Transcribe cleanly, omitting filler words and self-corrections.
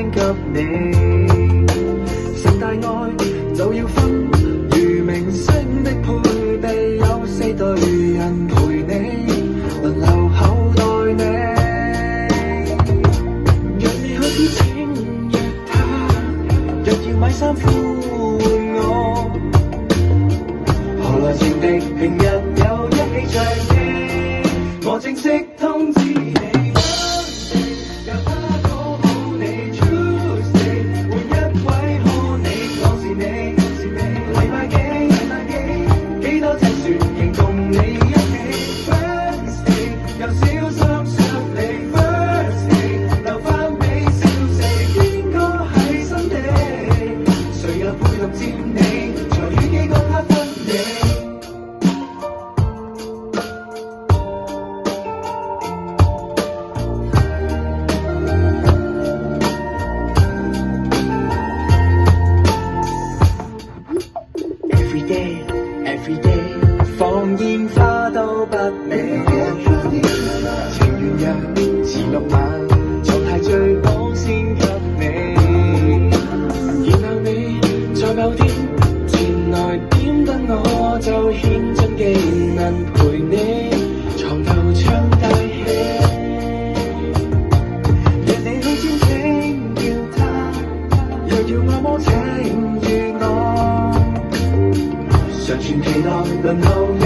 關給你。成大愛就要分，如明星的配備，有4對人陪你，輪流厚待你。若你去天請約他，若要買衫呼喚我，何來情敵平日有一起唱 K， 我正式通知你。Every day 放煙花都不美，情緣若遲6晚，狀態最好先給你，然後你在某天前來點燈，我就獻盡技能陪你床頭唱大戲。若你去專請叫他，若要按摩請與我，常存期待輪候。